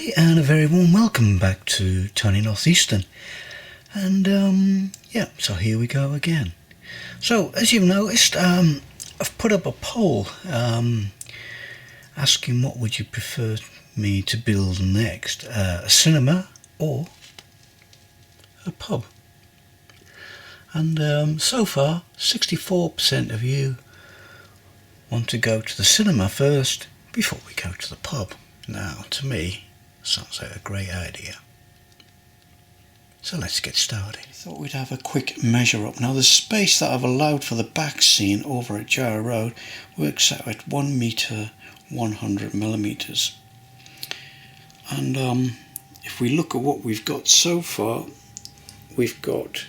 everybody, and a very warm welcome back to Tony Northeastern. And yeah, so here we go again. So as you've noticed, I've put up a poll asking what would you prefer me to build next, a cinema or a pub. And so far 64% of you want to go to the cinema first before we go to the pub. Now, to me, sounds like a great idea. So let's get started. I thought we'd have a quick measure up. Now, the space that I've allowed for the back scene over at Jarrah Road works out at 1 metre 100 millimetres. And if we look at what we've got so far, we've got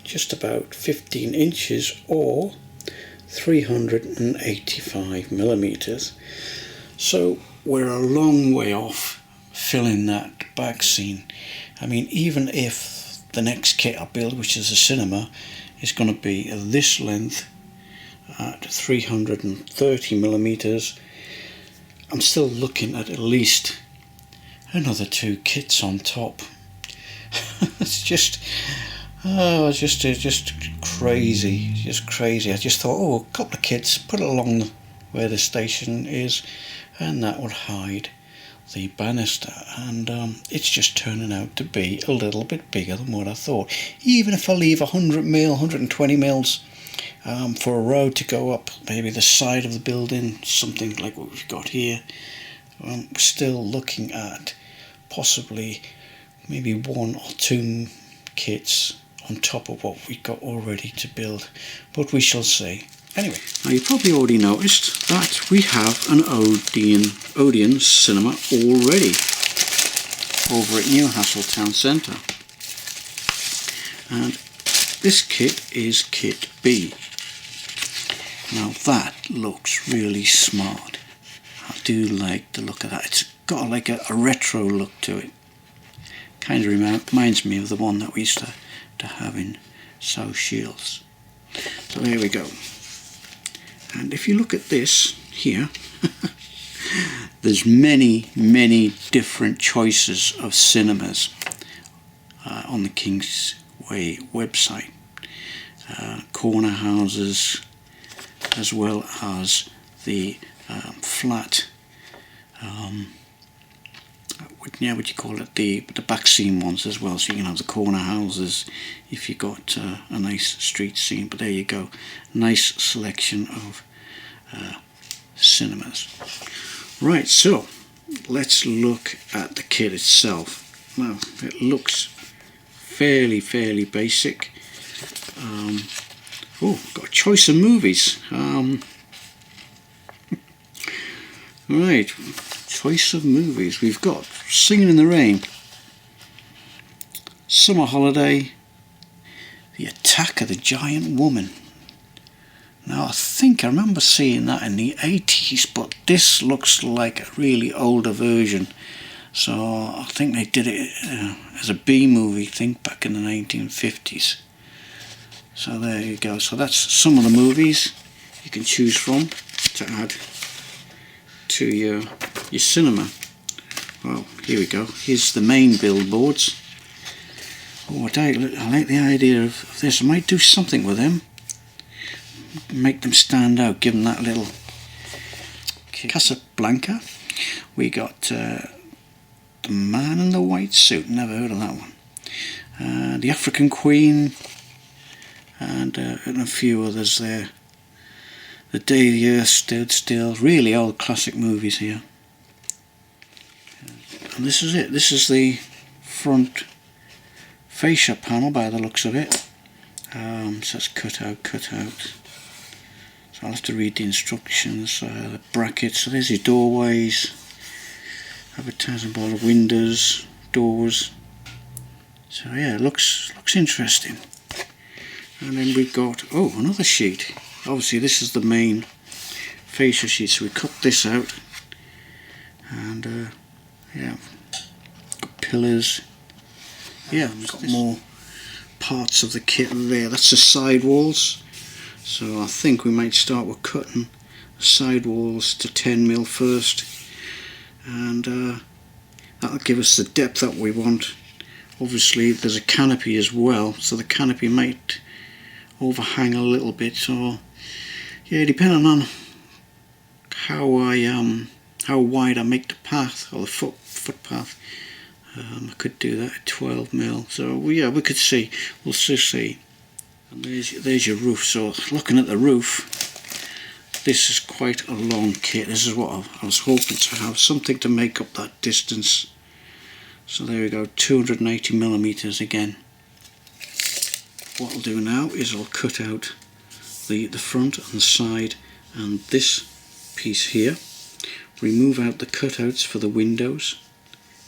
just about 15 inches or 385 millimetres. So we're a long way off filling that back scene. I mean, even if the next kit I build, which is a cinema, is going to be this length at 330 millimetres, I'm still looking at least another 2 kits on top. It's just crazy, just crazy. I just thought, oh, a couple of kits, put it along where the station is, and that would hide the banister. And it's just turning out to be a little bit bigger than what I thought. Even if I leave 100 mil, 120 mils for a road to go up, maybe the side of the building, something like what we've got here, we're still looking at possibly maybe 1 or 2 kits on top of what we've got already to build, but we shall see. Anyway, now you probably already noticed that we have an Odeon cinema already over at Newcastle Town Centre, and this kit is kit B. Now that looks really smart. I do like the look of that. It's got like a retro look to it. Kind of reminds me of the one that we used to have in South Shields. So there we go. And if you look at this here, there's many different choices of cinemas on the Kingsway website. Corner houses, as well as the flat, what you call it, the back scene ones as well. So you can have the corner houses if you got a nice street scene. But there you go, nice selection of cinemas. Right, so let's look at the kit itself. Now, it looks fairly basic. Got a choice of movies. Right, choice of movies. We've got Singing in the Rain, Summer Holiday, The Attack of the Giant Woman. Now, I remember seeing that in the 80s, but this looks like a really older version. So I think they did it as a B movie, back in the 1950s. So there you go. So that's some of the movies you can choose from to add to your cinema. Well, here we go. Here's the main billboards. Oh, I like the idea of this. I might do something with them. Make them stand out, give them that little Casablanca. We got The Man in the White Suit, never heard of that one. The African Queen, and a few others there. The Day the Earth Stood Still, really old classic movies here. And this is it, this is the front fascia panel by the looks of it. So it's cut out. So I'll have to read the instructions, the brackets. So there's your doorways, advertising board of windows, doors. So yeah, it looks interesting. And then we've got another sheet. Obviously this is the main fascia sheet, so we cut this out, and yeah, got pillars. Yeah, we've got more parts of the kit there. That's the side walls. So I think we might start with cutting the side walls to 10mm first, and That'll give us the depth that we want. Obviously there's a canopy as well, so the canopy might overhang a little bit, so yeah, depending on how wide I make the path, or the footpath, I could do that at 12mm. So yeah, we could see, we'll still see. And there's your roof. So looking at the roof, this is quite a long kit. This is what I was hoping to have, something to make up that distance. So there we go, 280mm again. What I'll do now is I'll cut out the front and the side and this piece here, remove out the cutouts for the windows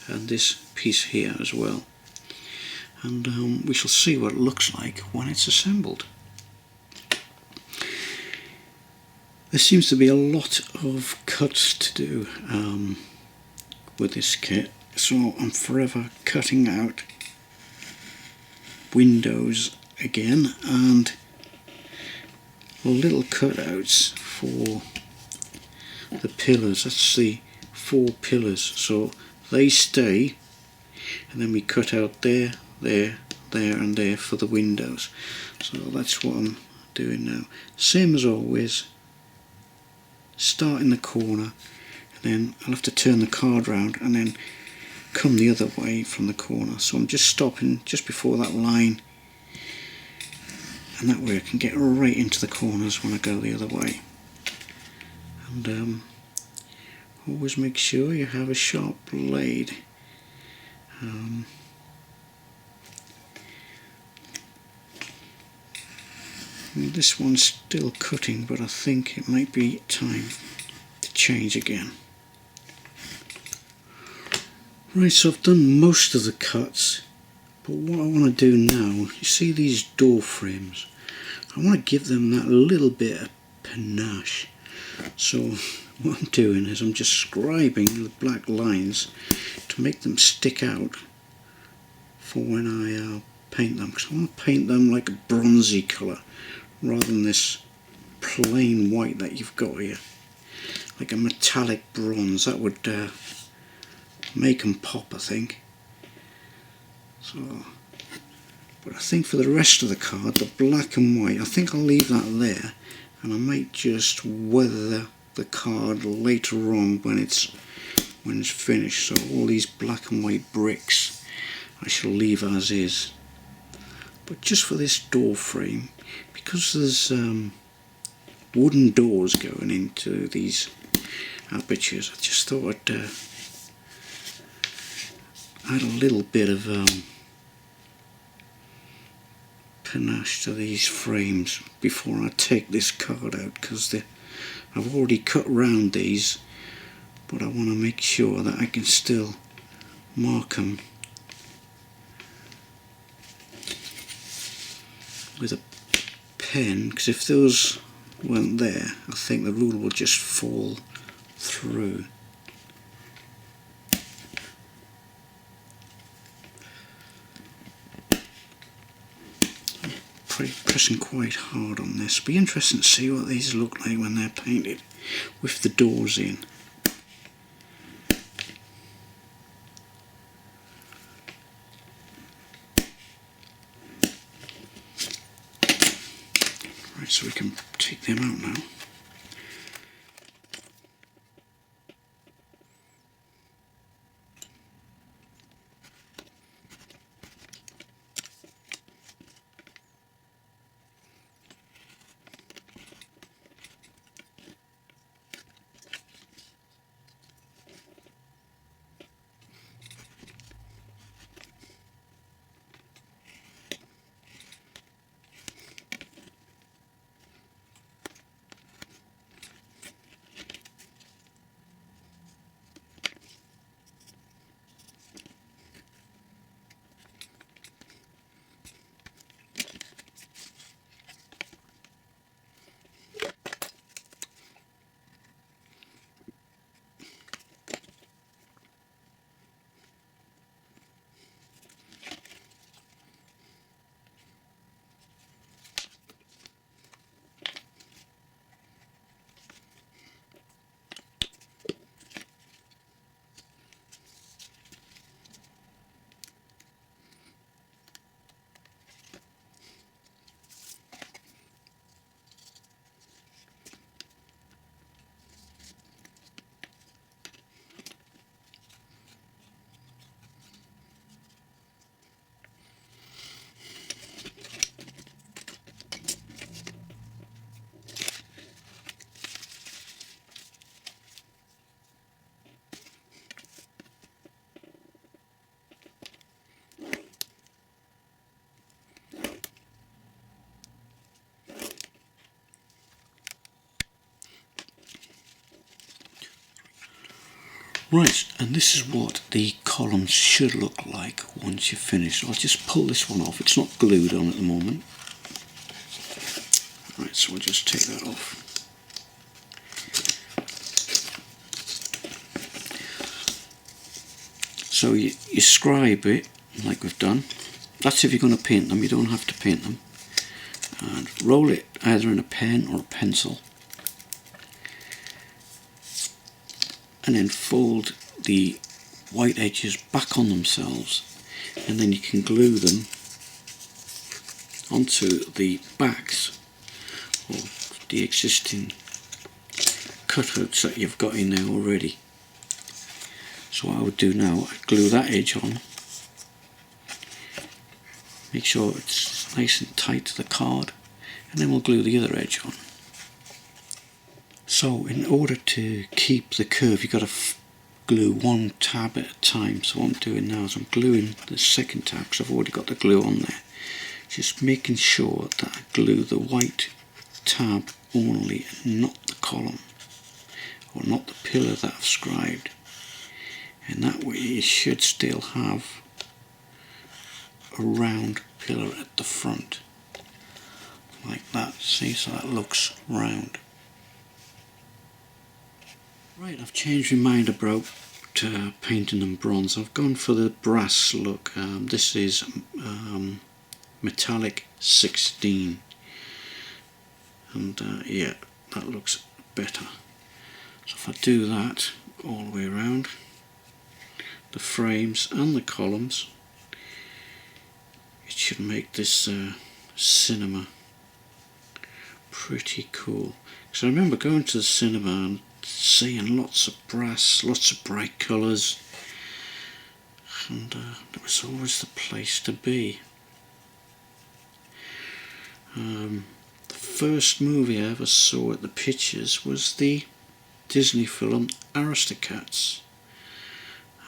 and this piece here as well, and we shall see what it looks like when it's assembled. There seems to be a lot of cuts to do with this kit, so I'm forever cutting out windows again and little cutouts for the pillars. That's the 4 pillars, so they stay, and then we cut out there, there, there and there for the windows. So that's what I'm doing now. Same as always, start in the corner, and then I'll have to turn the card round and then come the other way from the corner. So I'm just stopping just before that line, and that way I can get right into the corners when I go the other way. And always make sure you have a sharp blade. This one's still cutting, but I think it might be time to change again. Right, so I've done most of the cuts, but what I want to do now, you see these door frames, I want to give them that little bit of panache. So what I'm doing is I'm just scribing the black lines to make them stick out for when I paint them, because I want to paint them like a bronzy colour rather than this plain white that you've got here, like a metallic bronze. That would make them pop, I think. So, but I think for the rest of the card, the black and white, I think I'll leave that there, and I might just weather the card later on when it's finished. So all these black and white bricks I shall leave as is. But just for this door frame, because there's wooden doors going into these apertures, I just thought I'd add a little bit of panache to these frames before I take this card out, because I've already cut round these, but I want to make sure that I can still mark them with a pen, because if those weren't there, I think the rule will just fall through. Pressing quite hard on this. Be interesting to see what these look like when they're painted with the doors in. Right, so we can take them out now. Right, and this is what the columns should look like once you're finished. I'll just pull this one off. It's not glued on at the moment. Right, so we'll just take that off. So you scribe it like we've done. That's if you're going to paint them. You don't have to paint them. And roll it either in a pen or a pencil. And then fold the white edges back on themselves, and then you can glue them onto the backs of the existing cutouts that you've got in there already. So what I would do now, I'd glue that edge on, make sure it's nice and tight to the card, and then we'll glue the other edge on. So in order to keep the curve, you've got to glue one tab at a time. So what I'm doing now is I'm gluing the second tab because I've already got the glue on there. Just making sure that I glue the white tab only and not the column, or not the pillar that I've scribed. And that way you should still have a round pillar at the front. Like that, see, so that looks round. Right, I've changed my mind about painting them bronze. I've gone for the brass look. This is metallic 16, and yeah, that looks better. So if I do that all the way around the frames and the columns, it should make this cinema pretty cool. Because I remember going to the cinema and seeing lots of brass, lots of bright colours, and it was always the place to be. The first movie I ever saw at the pictures was the Disney film Aristocats,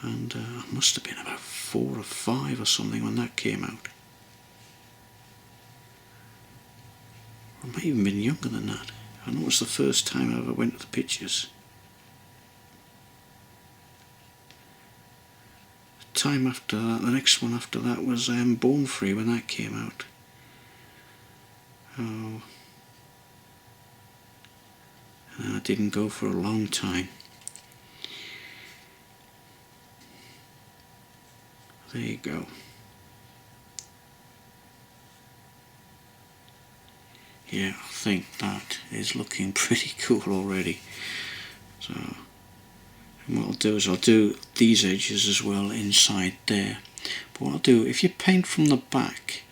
and I must have been about 4 or 5 or something when that came out. Or I might even been younger than that. I know it was the first time I ever went to the pictures. The time after that, the next one after that was Born Free when that came out. Oh, and I didn't go for a long time. There you go. Yeah, I think that is looking pretty cool already. So, and what I'll do is I'll do these edges as well inside there. But what I'll do, if you paint from the back,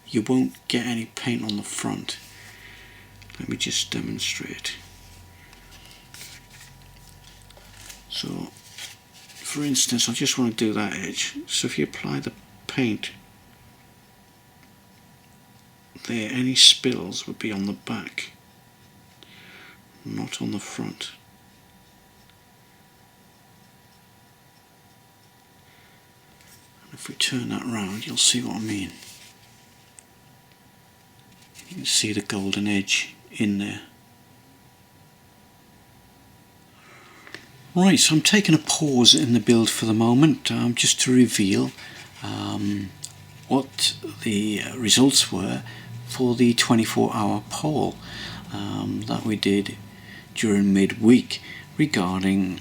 you won't get any paint on the front. Let me just demonstrate. So, for instance, I just want to do that edge. So if you apply the paint there, any spills would be on the back, not on the front. And if we turn that round, you'll see what I mean. You can see the golden edge in there. Right, so I'm taking a pause in the build for the moment, just to reveal what the results were for the 24-hour poll that we did during midweek regarding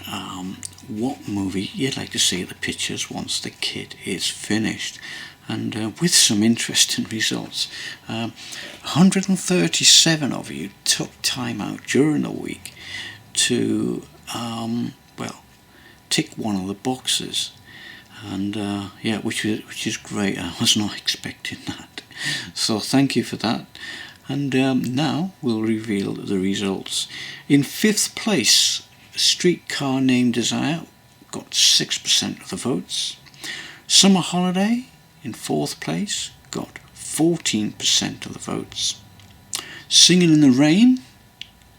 what movie you'd like to see at the pictures once the kit is finished. And with some interesting results. 137 of you took time out during the week to well, tick one of the boxes, and yeah, which is great. I was not expecting that, so thank you for that. And now we'll reveal the results. In 5th place, Streetcar Named Desire got 6% of the votes. Summer Holiday in 4th place got 14% of the votes. Singing in the Rain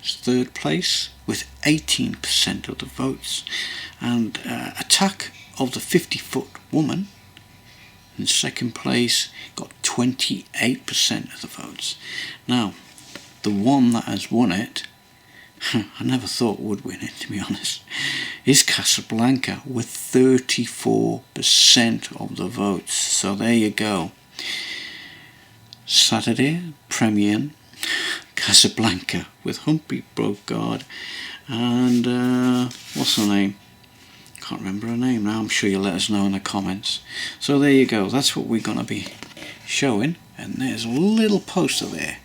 is 3rd place with 18% of the votes, and Attack of the 50-Foot Woman in 2nd place got 28% of the votes. Now, the one that has won it I never thought would win it, to be honest, is Casablanca with 34% of the votes. So there you go. Saturday, premiere, Casablanca with Humphrey Bogart and what's her name? Can't remember her name now. I'm sure you'll let us know in the comments. So there you go. That's what we're going to be showing. And there's a little poster there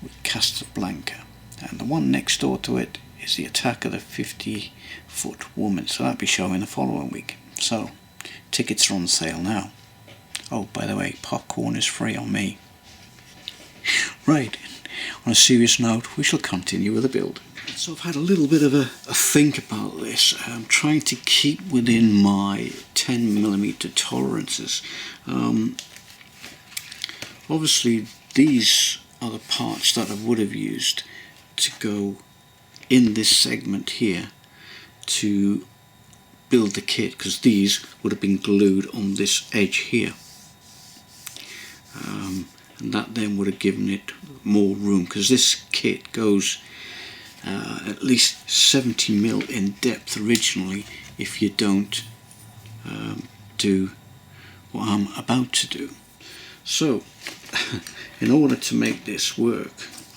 with Casablanca. And the one next door to it is the attack of the 50-foot woman. So that'll be showing the following week. So tickets are on sale now. Oh, by the way, popcorn is free on me. Right, on a serious note, we shall continue with the build. So I've had a little bit of a think about this. I'm trying to keep within my 10mm tolerances. Obviously these are the parts that I would have used to go in this segment here to build the kit, because these would have been glued on this edge here. And that then would have given it more room, because this kit goes at least 70mm in depth originally if you don't do what I'm about to do. So in order to make this work,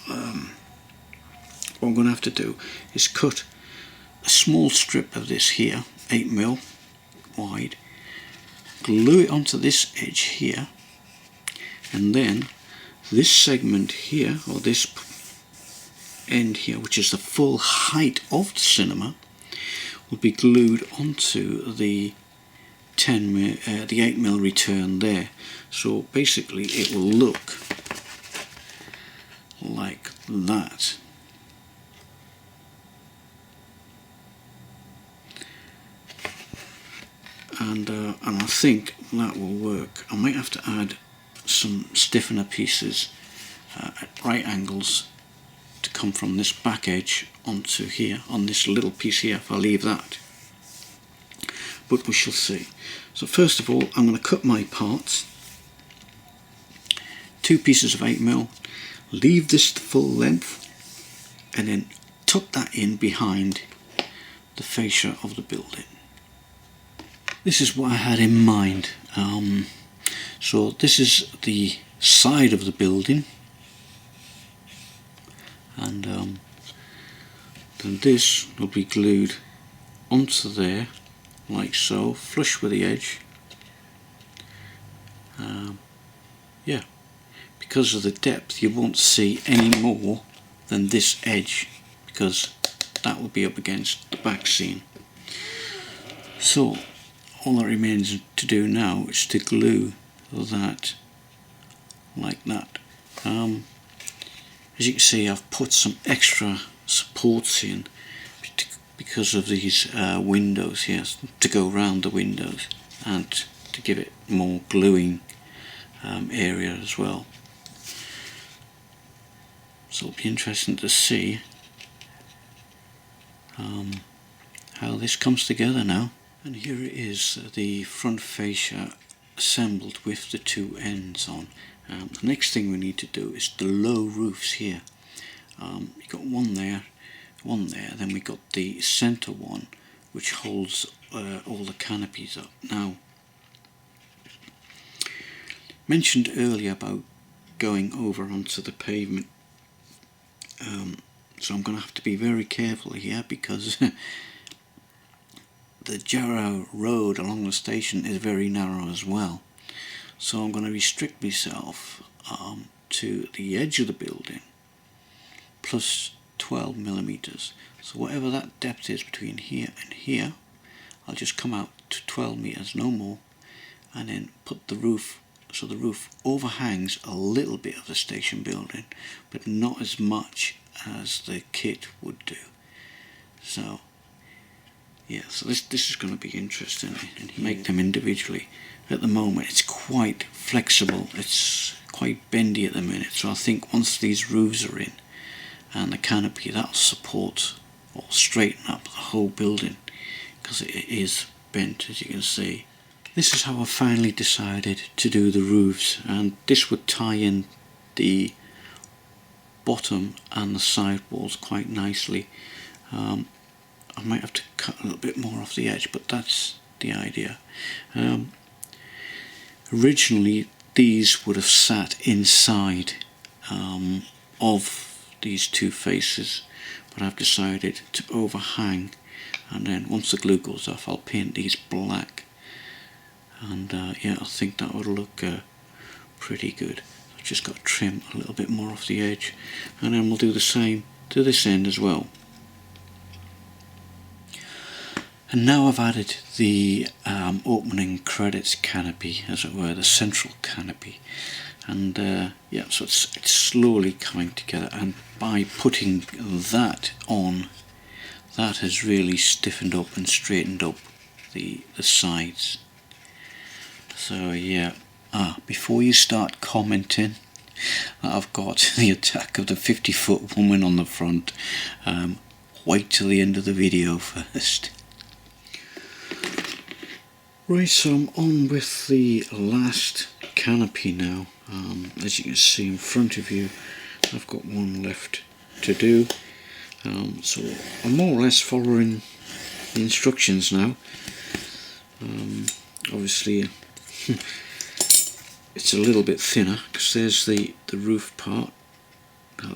what I'm going to have to do is cut a small strip of this here, 8mm wide, glue it onto this edge here, and then this segment here, or this end here, which is the full height of the cinema, will be glued onto the 8mm return there. So basically it will look like that. And I think that will work. I might have to add some stiffener pieces at right angles to come from this back edge onto here, on this little piece here, if I leave that. But we shall see. So first of all, I'm going to cut my parts. 2 pieces of 8mm, leave this full length, and then tuck that in behind the fascia of the building. This is what I had in mind. So this is the side of the building, and then this will be glued onto there like so, flush with the edge. Yeah, because of the depth you won't see any more than this edge, because that will be up against the back scene. So all that remains to do now is to glue that like that. As you can see, I've put some extra supports in because of these windows here, to go around the windows and to give it more gluing area as well. So it'll be interesting to see how this comes together now. And here it is, the front fascia assembled with the 2 ends on. The next thing we need to do is the low roofs here. You got one there, then we got the center one which holds all the canopies up. Now, mentioned earlier about going over onto the pavement, so I'm going to have to be very careful here, because the Jarrow Road along the station is very narrow as well. So I'm going to restrict myself to the edge of the building plus 12mm. So whatever that depth is between here and here, I'll just come out to 12 meters, no more, and then put the roof, so the roof overhangs a little bit of the station building, but not as much as the kit would do. So yeah, so this is going to be interesting, and make them individually. At the moment it's quite flexible, it's quite bendy at the minute, so I think once these roofs are in and the canopy, that'll support or straighten up the whole building, because it is bent, as you can see. This is how I finally decided to do the roofs, and this would tie in the bottom and the side walls quite nicely. I might have to cut a little bit more off the edge, but that's the idea. Originally these would have sat inside of these two faces, but I've decided to overhang, and then once the glue goes off I'll paint these black, and yeah, I think that would look pretty good. I've just got to trim a little bit more off the edge, and then we'll do the same to this end as well. And now I've added the opening credits canopy, as it were, the central canopy, and yeah, so it's slowly coming together, and by putting that on, that has really stiffened up and straightened up the sides. So yeah, before you start commenting that I've got the attack of the 50-foot woman on the front, wait till the end of the video first. Right, so I'm on with the last canopy now. As you can see in front of you, I've got one left to do. So I'm more or less following the instructions now. Obviously it's a little bit thinner because there's the roof part,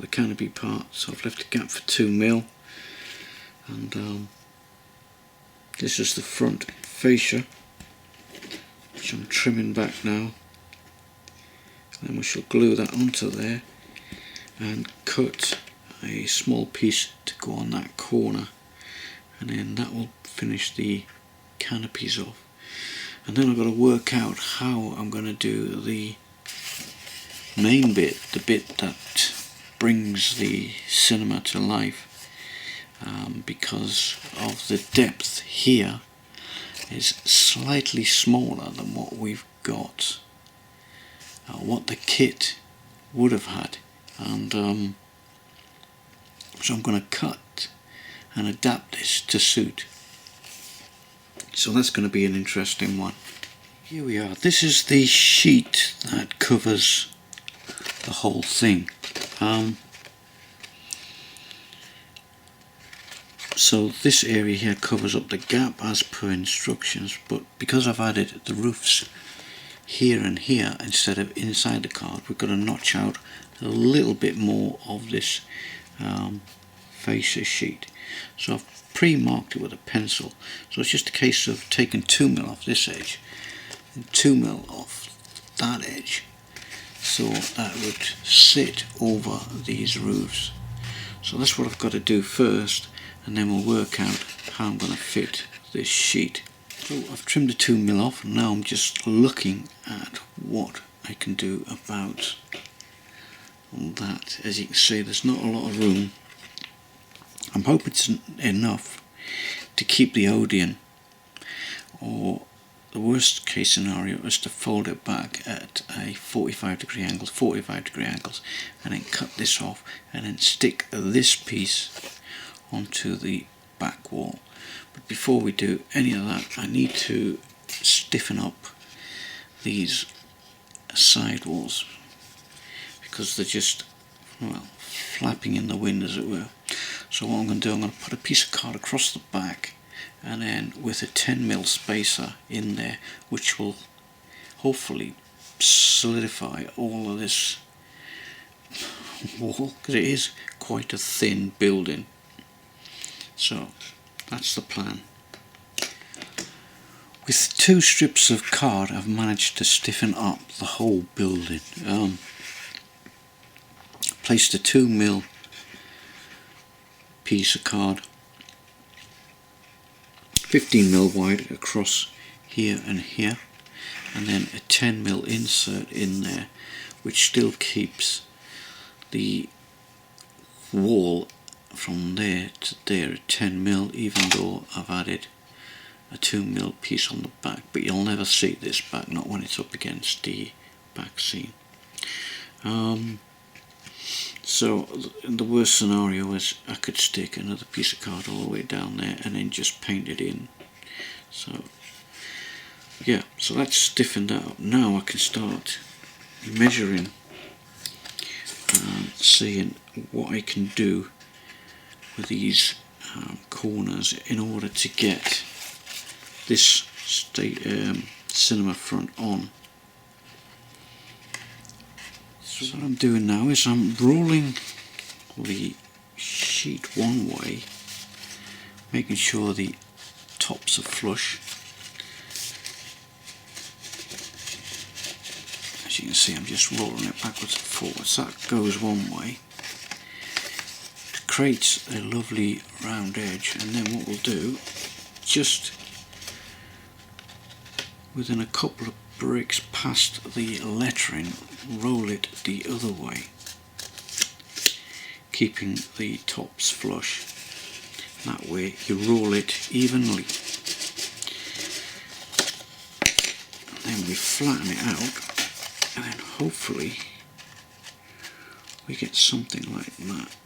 the canopy part, so I've left a gap for 2mm, and this is the front fascia, which I'm trimming back now. Then we shall glue that onto there and cut a small piece to go on that corner, and then that will finish the canopies off. And then I've got to work out how I'm going to do the main bit, the bit that brings the cinema to life, because of the depth here is slightly smaller than what we've got, what the kit would have had, and so I'm going to cut and adapt this to suit. So that's going to be an interesting one. Here we are. This is the sheet that covers the whole thing. So this area here covers up the gap as per instructions, but because I've added the roofs here and here instead of inside the card, we've got to notch out a little bit more of this fascia sheet. So I've pre-marked it with a pencil, so it's just a case of taking 2mm off this edge and 2mm off that edge, so that would sit over these roofs. So that's what I've got to do first, and then we'll work out how I'm going to fit this sheet. So I've trimmed the 2mm off, and now I'm just looking at what I can do about that. As you can see, there's not a lot of room. I'm hoping it's enough to keep the Odeon, or the worst case scenario is to fold it back at a 45 degree angles, and then cut this off and then stick this piece onto the back wall. But before we do any of that, I need to stiffen up these side walls because they're just, well, flapping in the wind, as it were. So what I'm going to do, I'm going to put a piece of card across the back, and then with a 10mm spacer in there, which will hopefully solidify all of this wall, because it is quite a thin building. So that's the plan. With 2 strips of card I've managed to stiffen up the whole building. Placed a 2mm piece of card 15mm wide across here and here, and then a 10mm insert in there, which still keeps the wall from there to there at 10mm, even though I've added a 2mm piece on the back. But you'll never see this back, not when it's up against the back scene. So the worst scenario is I could stick another piece of card all the way down there and then just paint it in. So yeah, so that's stiffened that up. Now I can start measuring seeing what I can do with these corners in order to get this cinema front on. So what I'm doing now is I'm rolling the sheet one way, making sure the tops are flush. As you can see, I'm just rolling it backwards and forwards. That goes one way. It creates a lovely round edge, and then what we'll do, just within a couple of bricks past the lettering, roll it the other way, keeping the tops flush. That way you roll it evenly. And then we flatten it out, and then hopefully we get something like that.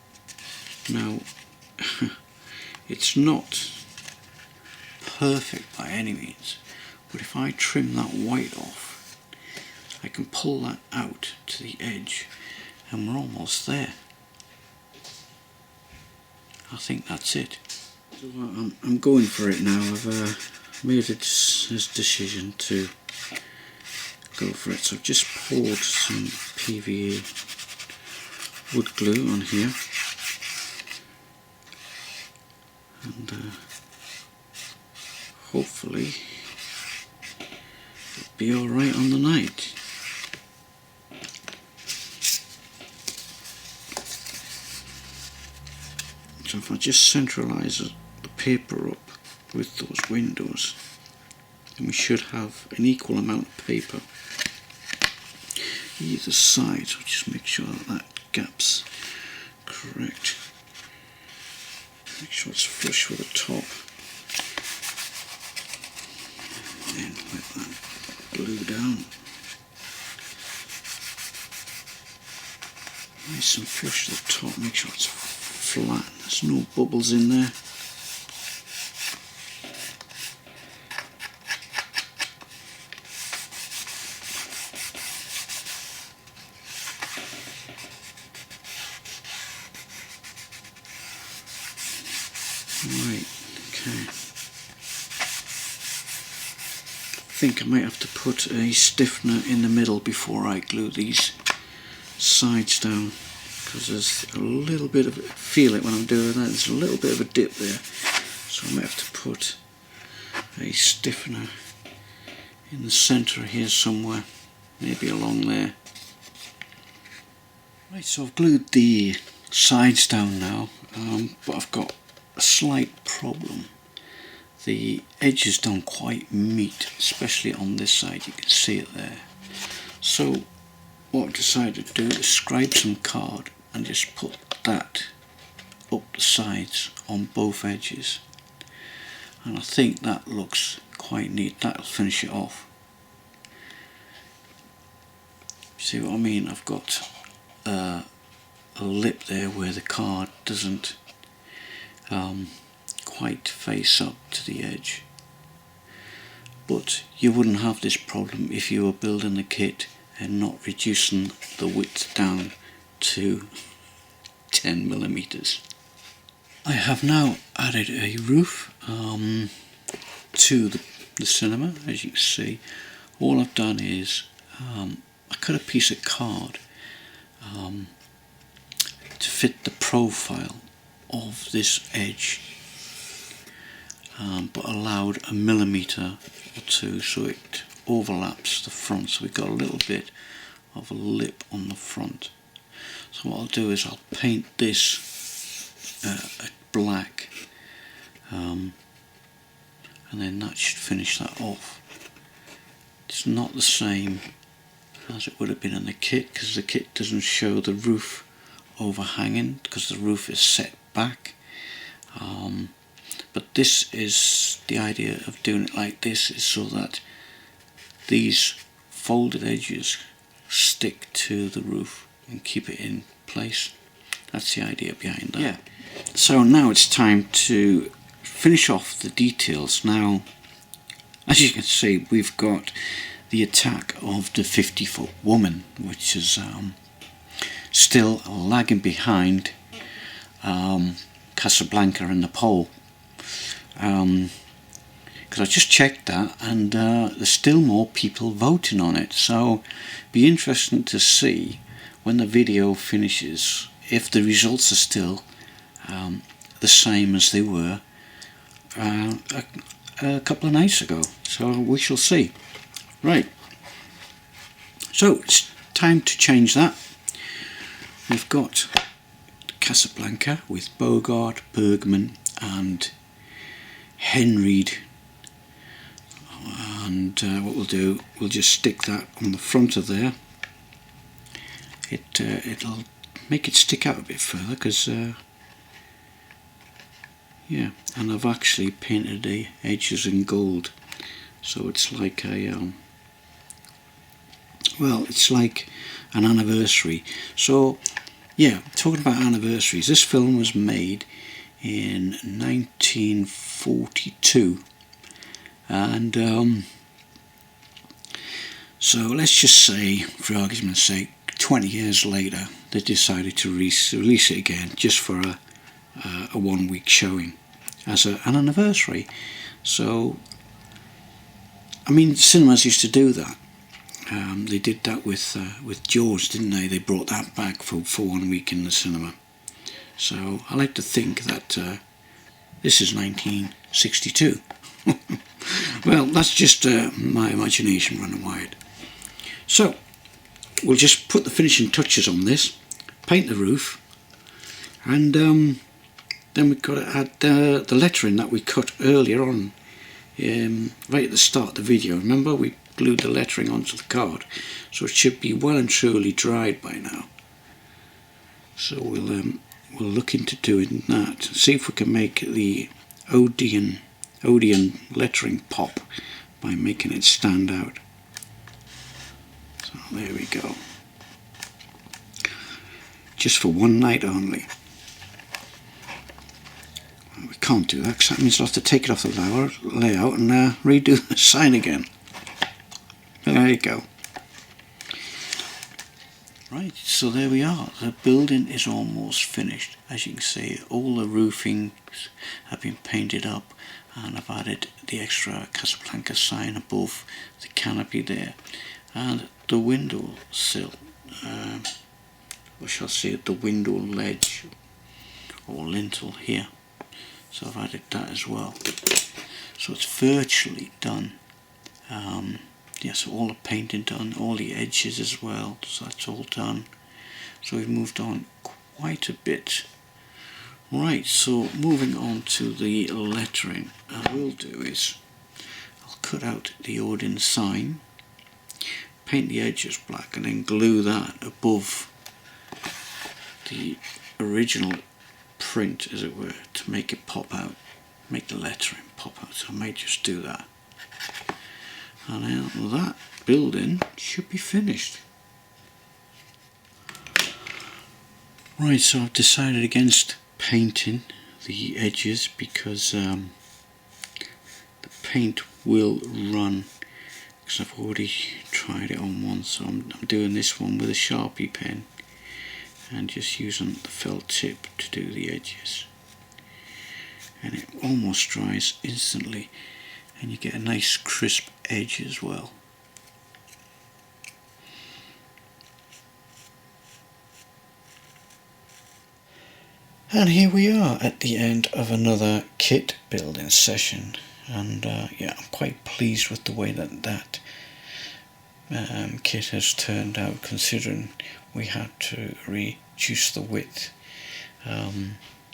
Now, it's not perfect by any means, but if I trim that white off, I can pull that out to the edge and we're almost there. I think that's it. So I'm going for it now. I've made a decision to go for it. So I've just poured some PVA wood glue on here, and hopefully it'll be alright on the night. So if I just centralise the paper up with those windows, then we should have an equal amount of paper either side. So just make sure that gap's correct. Make sure it's flush with the top. And then wet that glue down. Nice and flush to the top. Make sure it's flat. There's no bubbles in there. Right, okay. I think I might have to put a stiffener in the middle before I glue these sides down, because there's a little bit of, feel it when I'm doing that, there's a little bit of a dip there, so I might have to put a stiffener in the centre here somewhere, maybe along there. Right, so I've glued the sides down now, but I've got a slight problem. The edges don't quite meet, especially on this side, you can see it there. So what I decided to do is scribe some card and just put that up the sides on both edges, and I think that looks quite neat. That'll finish it off. See what I mean? I've got a lip there where the card doesn't quite face up to the edge, but you wouldn't have this problem if you were building the kit and not reducing the width down to 10mm. I have now added a roof to the cinema. As you can see, all I've done is I cut a piece of card to fit the profile of this edge, but allowed a millimetre or two so it overlaps the front, so we've got a little bit of a lip on the front. So what I'll do is I'll paint this black, and then that should finish that off. It's not the same as it would have been in the kit, because the kit doesn't show the roof overhanging because the roof is set back, but this is the idea of doing it like this, is so that these folded edges stick to the roof and keep it in place. That's the idea behind that. Yeah. So now it's time to finish off the details. Now, as you can see, we've got the attack of the 50-foot woman, which is still lagging behind Casablanca and the pole, because I just checked that, and there's still more people voting on it. So be interesting to see when the video finishes if the results are still the same as they were a couple of nights ago. So we shall see. Right, so it's time to change that. We've got Casablanca with Bogart, Bergman and Henried, and what we'll do, we'll just stick that on the front of there. It'll make it stick out a bit further, because yeah, and I've actually painted the edges in gold, so it's like a well, it's like an anniversary. So yeah, talking about anniversaries, this film was made in 1942, and so let's just say, for argument's sake, 20 years later they decided to release it again, just for a 1 week showing as an anniversary. So I mean, cinemas used to do that. They did that with Jaws, didn't they? They brought that back for 1 week in the cinema. So I like to think that this is 1962. Well, that's just my imagination running wild. So we'll just put the finishing touches on this, paint the roof, and then we've got to add the lettering that we cut earlier on, right at the start of the video. Remember, we glued the lettering onto the card, so it should be well and truly dried by now. So we'll look into doing that, see if we can make the Odeon lettering pop by making it stand out. So there we go. Just for one night only. We can't do that, because that means I'll have to take it off the layout and redo the sign again. There you go. Right, so there we are. The building is almost finished. As you can see, all the roofings have been painted up, and I've added the extra Casablanca sign above the canopy there, and the window sill, we shall see it, the window ledge or lintel here. So I've added that as well. So it's virtually done. Yeah, so all the painting done, all the edges as well, so that's all done. So we've moved on quite a bit. Right, so moving on to the lettering, what I will do is I'll cut out the Odeon sign, paint the edges black, and then glue that above the original print, as it were, to make it pop out, make the lettering pop out. So I may just do that. And now that building should be finished. Right, so I've decided against painting the edges, because the paint will run, because I've already tried it on one. So I'm doing this one with a Sharpie pen and just using the felt tip to do the edges, and it almost dries instantly, and you get a nice crisp edge as well. And here we are at the end of another kit building session, and yeah, I'm quite pleased with the way that kit has turned out, considering we had to reduce the width.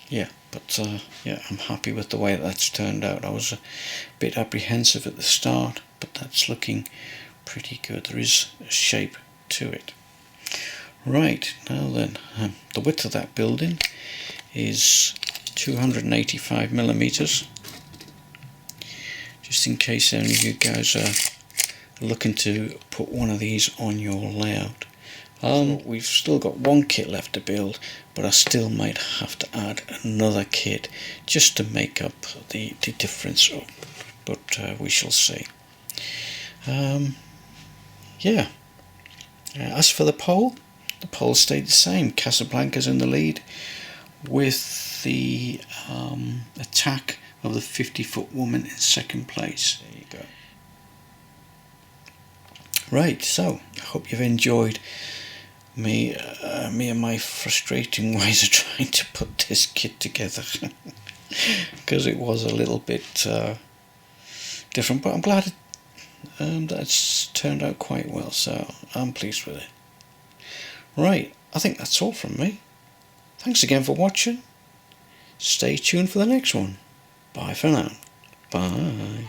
Yeah, but yeah, I'm happy with the way that's turned out. I was a bit apprehensive at the start, but that's looking pretty good. There is a shape to it. Right, now then, the width of that building is 285 millimeters. Just in case any of you guys are looking to put one of these on your layout. We've still got one kit left to build, but I still might have to add another kit just to make up the difference, but we shall see. Yeah, as for the pole the polls stayed the same. Casablanca's in the lead with the attack of the 50-foot woman in second place. There you go. Right, so I hope you've enjoyed me and my frustrating ways of trying to put this kit together, because it was a little bit different, but I'm glad that it's turned out quite well, so I'm pleased with it. Right, I think that's all from me. Thanks again for watching. Stay tuned for the next one. Bye for now. Bye.